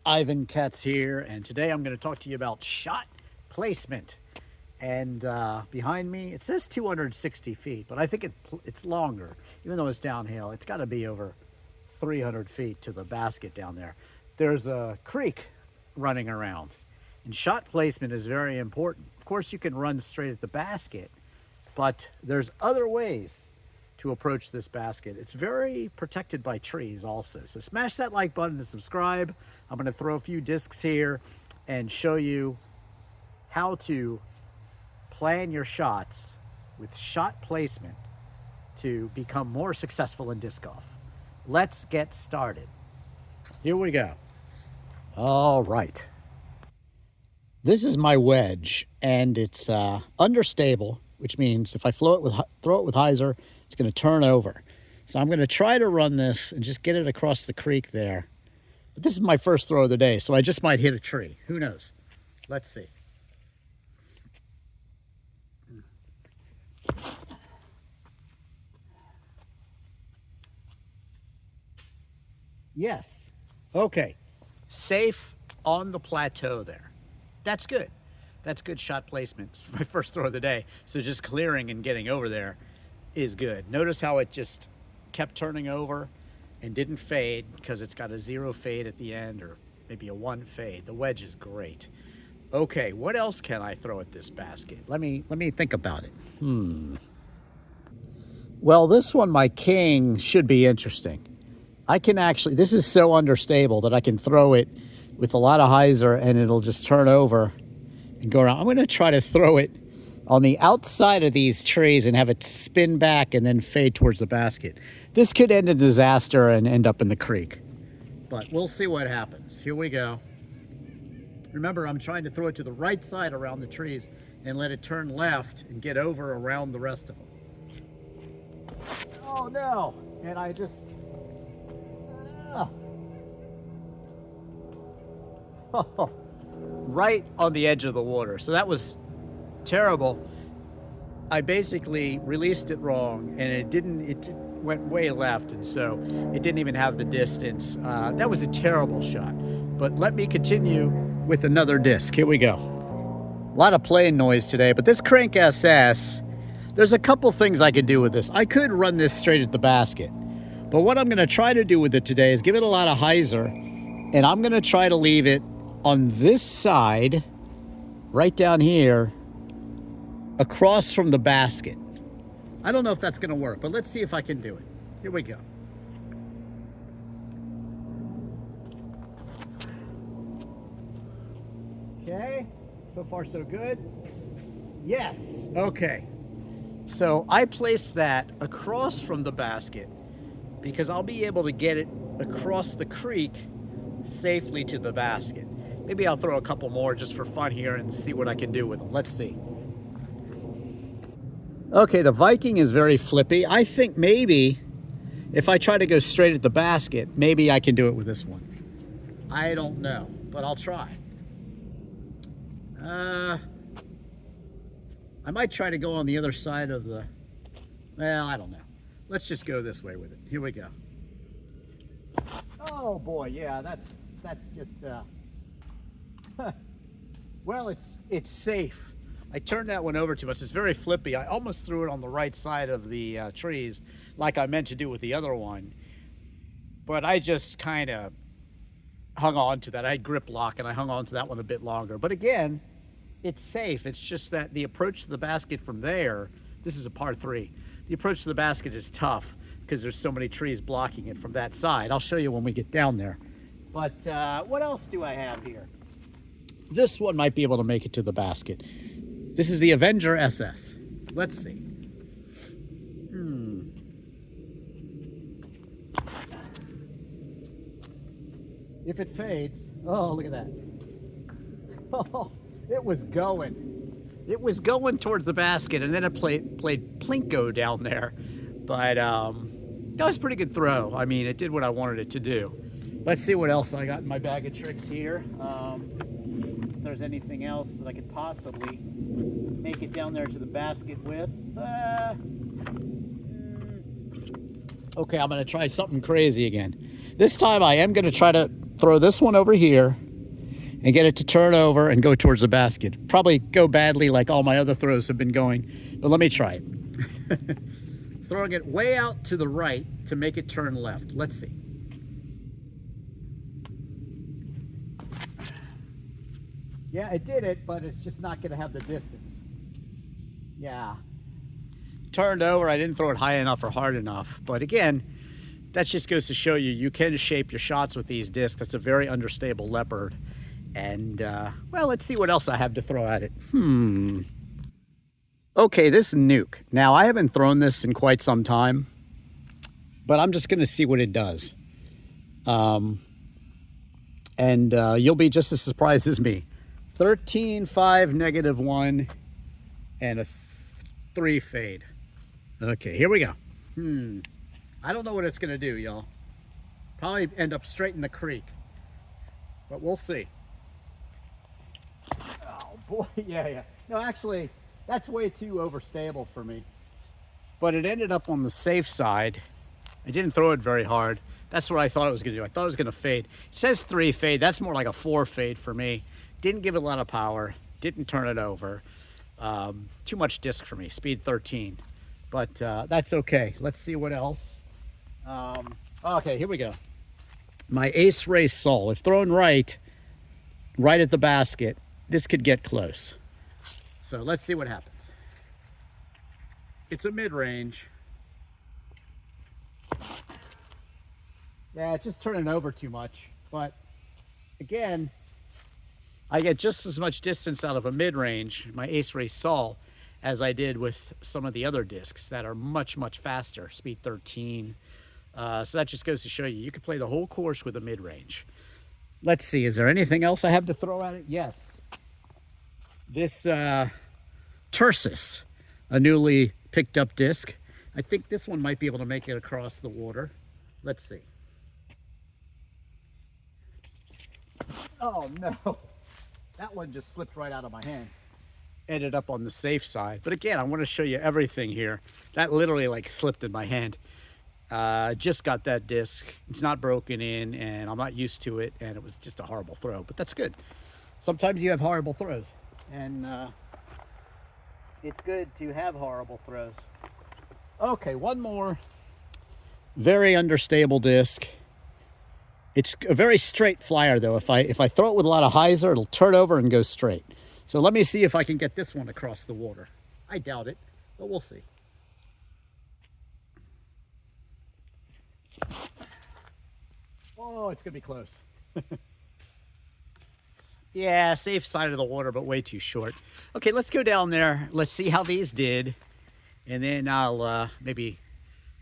DrivinIvanKatz here, and today I'm going to talk to you about shot placement. And behind me, it says 260 feet, but I think it's longer. Even though it's downhill, it's got to be over 300 feet to the basket down there. There's a creek running around, and shot placement is very important. Of course, you can run straight at the basket, but there's other ways to approach this basket. It's very protected by trees also. So smash that like button and subscribe. I'm going to throw a few discs here and show you how to plan your shots with shot placement to become more successful in disc golf. Let's get started. Here we go. All right. This is my wedge, and it's understable, which means if I throw it with hyzer, it's going to turn over. So I'm going to try to run this and just get it across the creek there. But this is my first throw of the day, so I just might hit a tree. Who knows? Let's see. Yes. Okay. Safe on the plateau there. That's good. That's good shot placement. It's my first throw of the day. So just clearing and getting over there is good. Notice how it just kept turning over and didn't fade because it's got a 0 fade at the end, or maybe a 1 fade. The wedge is great. Okay, what else can I throw at this basket? Let me think about it. Well, this one, my king, should be interesting. I can actually, this is so understable that I can throw it with a lot of hyzer and it'll just turn over and go around. I'm going to try to throw it on the outside of these trees and have it spin back and then fade towards the basket. This could end in disaster and end up in the creek, but we'll see what happens. Here we go. Remember, I'm trying to throw it to the right side around the trees and let it turn left and get over around the rest of them. Oh no, and I just, right on the edge of the water. So that was terrible. I basically released it wrong, and it went way left, and so it didn't even have the distance. That was a terrible shot. But let me continue with another disc. Here we go. A lot of plane noise today, but this Crank SS, there's a couple things I could do with this. I could run this straight at the basket, but what I'm going to try to do with it today is give it a lot of hyzer, and I'm going to try to leave it on this side, right down here, across from the basket. I don't know if that's going to work, but let's see if I can do it. Here we go. Okay, so far so good. Yes, okay. So I placed that across from the basket because I'll be able to get it across the creek safely to the basket. Maybe I'll throw a couple more just for fun here and see what I can do with them. Let's see. Okay, the Viking is very flippy. I think maybe if I try to go straight at the basket, maybe I can do it with this one. I don't know, but I'll try. I might try to go on the other side of the, well, I don't know. Let's just go this way with it. Here we go. Oh boy, yeah, that's just, well, it's safe. I turned that one over too much. It's very flippy. I almost threw it on the right side of the trees like I meant to do with the other one. But I just kind of hung on to that. I had grip lock and I hung on to that one a bit longer. But again, it's safe. It's just that the approach to the basket from there, this is a par 3. The approach to the basket is tough because there's so many trees blocking it from that side. I'll show you when we get down there. But what else do I have here? This one might be able to make it to the basket. This is the Avenger SS. Let's see. If it fades, oh, look at that. Oh, it was going. It was going towards the basket, and then it played plinko down there. But that was a pretty good throw. I mean, it did what I wanted it to do. Let's see what else I got in my bag of tricks here. If there's anything else that I could possibly make it down there to the basket with. Okay, I'm gonna try something crazy again. This time I am gonna try to throw this one over here and get it to turn over and go towards the basket. Probably go badly like all my other throws have been going, but let me try it. Throwing it way out to the right to make it turn left. Let's see. Yeah, it did it, but it's just not gonna have the distance. Yeah. Turned over, I didn't throw it high enough or hard enough. But again, that just goes to show you, you can shape your shots with these discs. That's a very understable Leopard. And, well, let's see what else I have to throw at it. Okay, this nuke. Now, I haven't thrown this in quite some time, but I'm just gonna see what it does. You'll be just as surprised as me. 13, 5, -1, and a 3 fade. Okay, here we go. I don't know what it's gonna do, y'all. Probably end up straight in the creek, but we'll see. Oh boy, yeah. No, actually, that's way too overstable for me. But it ended up on the safe side. I didn't throw it very hard. That's what I thought it was gonna do. I thought it was gonna fade. It says 3 fade. That's more like a 4 fade for me. Didn't give it a lot of power. Didn't turn it over. Too much disc for me, speed 13. But that's okay. Let's see what else. Okay, here we go. My Ace Race Sol. If thrown right at the basket, this could get close. So let's see what happens. It's a mid-range. Yeah, it's just turning over too much. But again, I get just as much distance out of a mid-range, my Ace Race Sol, as I did with some of the other discs that are much, much faster, speed 13. So that just goes to show you, you can play the whole course with a mid-range. Let's see, is there anything else I have to throw at it? Yes. This Tursus, a newly picked up disc. I think this one might be able to make it across the water. Let's see. Oh no. That one just slipped right out of my hands. Ended up on the safe side. But again, I want to show you everything here. That literally like slipped in my hand. Just got that disc. It's not broken in and I'm not used to it. And it was just a horrible throw, but that's good. Sometimes you have horrible throws. And it's good to have horrible throws. Okay, one more. Very understable disc. It's a very straight flyer though. If I throw it with a lot of hyzer, it'll turn over and go straight. So let me see if I can get this one across the water. I doubt it, but we'll see. Oh, it's gonna be close. Yeah, safe side of the water, but way too short. Okay, let's go down there. Let's see how these did. And then I'll maybe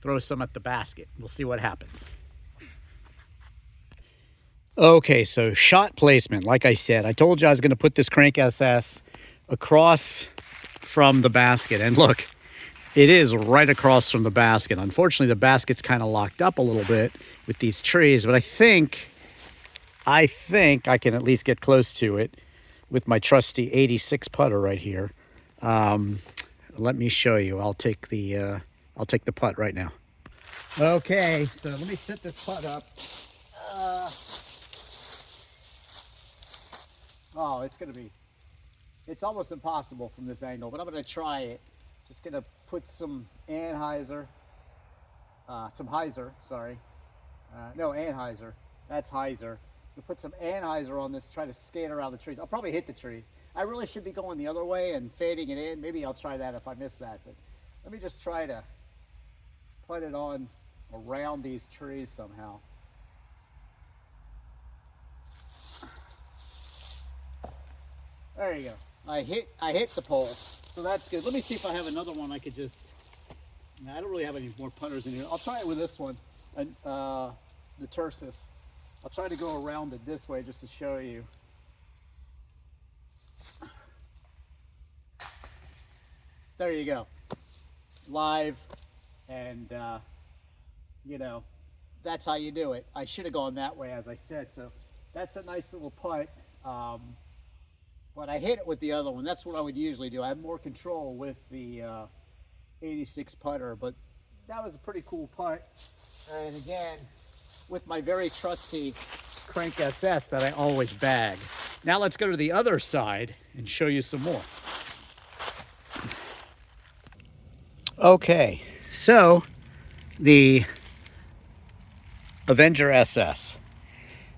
throw some at the basket. We'll see what happens. Okay, so shot placement, like I said, I told you I was going to put this crank SS across from the basket. And look, it is right across from the basket. Unfortunately, the basket's kind of locked up a little bit with these trees, but I think I can at least get close to it with my trusty 86 putter right here. Let me show you. I'll take the putt right now. Okay, so let me set this putt up. Oh, it's almost impossible from this angle, but I'm going to try it. Just going to put some Anheuser, sorry. No, Anheuser. That's Hyzer. We'll put some Anheuser on this, try to skate around the trees. I'll probably hit the trees. I really should be going the other way and fading it in. Maybe I'll try that if I miss that, but let me just try to put it on around these trees somehow. There you go. I hit the pole, so that's good. Let me see if I have another one I could just... I don't really have any more putters in here. I'll try it with this one, the Tursus. I'll try to go around it this way just to show you. There you go. Live, and you know, that's how you do it. I should have gone that way, as I said, so that's a nice little putt. But I hit it with the other one. That's what I would usually do. I have more control with the 86 putter, but that was a pretty cool putt. And again, with my very trusty crank SS that I always bag. Now let's go to the other side and show you some more. Okay, so the Avenger SS.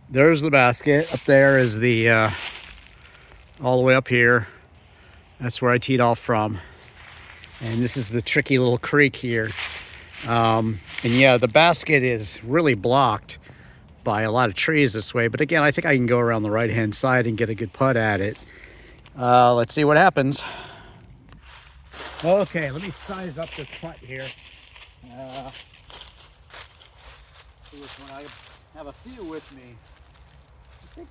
There's the basket. Up there is the, all the way up here. That's where I teed off from. And this is the tricky little creek here. And yeah, the basket is really blocked by a lot of trees this way. But again, I think I can go around the right-hand side and get a good putt at it. Let's see what happens. Okay, let me size up this putt here. See which one. I have a few with me. I think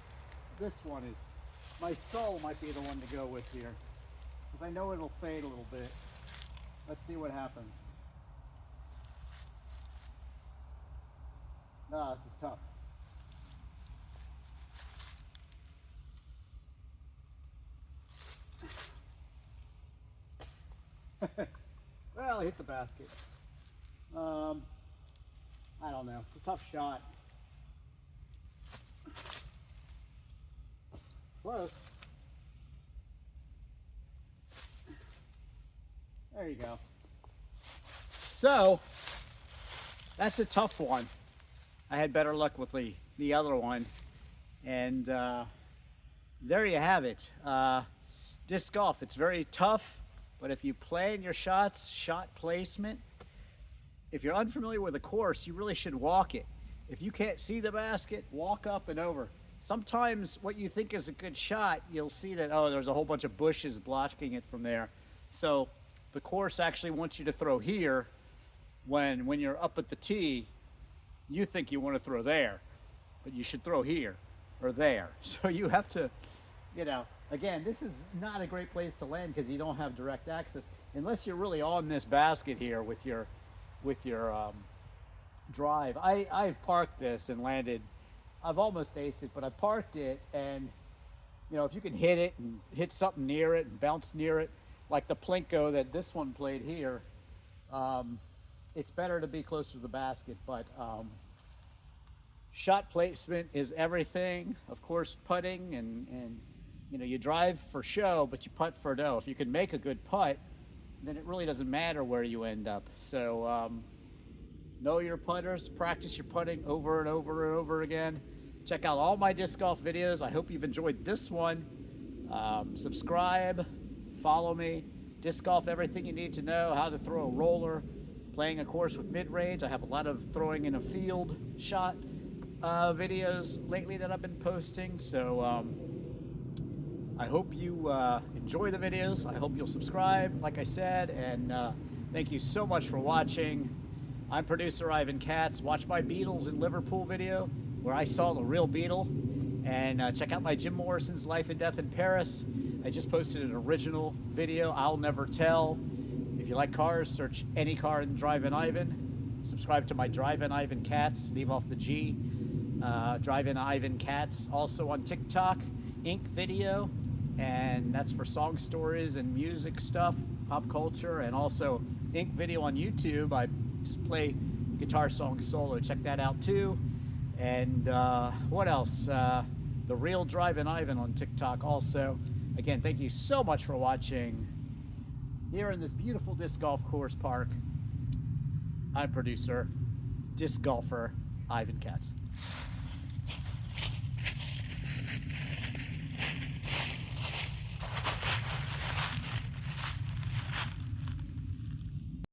this one is, my soul might be the one to go with here. Because I know it'll fade a little bit. Let's see what happens. No, this is tough. Well, I hit the basket. I don't know. It's a tough shot. Close. There you go. So, that's a tough one. I had better luck with the other one. And there you have it. Disc golf, it's very tough, but if you plan your shots, shot placement, if you're unfamiliar with the course, you really should walk it. If you can't see the basket, walk up and over. Sometimes what you think is a good shot, you'll see that, oh, there's a whole bunch of bushes blocking it from there. So the course actually wants you to throw here when you're up at the tee. You think you want to throw there, but you should throw here or there. So you have to, you know, again, this is not a great place to land because you don't have direct access unless you're really on this basket here with your drive. I've parked this and landed. I've almost aced it, but I parked it, and you know, if you can hit it and hit something near it and bounce near it, like the Plinko that this one played here, it's better to be closer to the basket. But shot placement is everything. Of course, putting and you know, you drive for show, but you putt for dough. If you can make a good putt, then it really doesn't matter where you end up. So know your putters, practice your putting over and over and over again. Check out all my disc golf videos. I hope you've enjoyed this one. Subscribe, follow me. Disc golf, everything you need to know, how to throw a roller, playing a course with mid-range. I have a lot of throwing in a field shot videos lately that I've been posting. So I hope you enjoy the videos. I hope you'll subscribe, like I said, and thank you so much for watching. I'm producer Ivan Katz. Watch my Beatles in Liverpool video where I saw the real Beatle, and check out my Jim Morrison's Life and Death in Paris. I just posted an original video, I'll Never Tell. If you like cars, search any car in DrivinIvan. Subscribe to my DrivinIvanKatz, leave off the G. DrivinIvanKatz, also on TikTok, Inc. video, and that's for song stories and music stuff, pop culture, and also Inc. video on YouTube. I just play guitar songs solo. Check that out too. And what else? The Real DrivinIvan on TikTok also. Again, thank you so much for watching. Here in this beautiful disc golf course park, I'm producer, disc golfer, Ivan Katz.